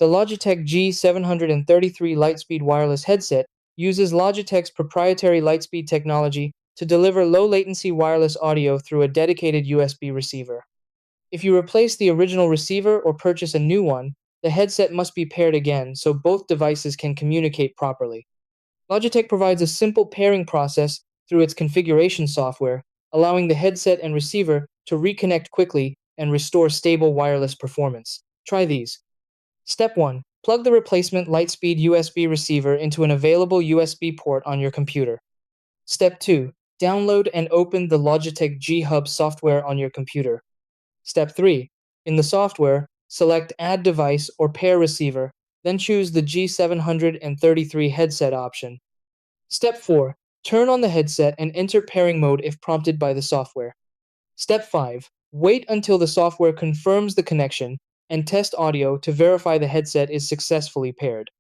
The Logitech G733 Lightspeed wireless headset uses Logitech's proprietary Lightspeed technology to deliver low-latency wireless audio through a dedicated USB receiver. If you replace the original receiver or purchase a new one, the headset must be paired again so both devices can communicate properly. Logitech provides a simple pairing process through its configuration software, allowing the headset and receiver to reconnect quickly and restore stable wireless performance. Try these. Step 1. Plug the replacement Lightspeed USB receiver into an available USB port on your computer. Step 2. Download and open the Logitech G Hub software on your computer. Step 3. In the software, select Add Device or Pair Receiver, then choose the G733 headset option. Step 4. Turn on the headset and enter pairing mode if prompted by the software. Step 5. Wait until the software confirms the connection and test audio to verify the headset is successfully paired.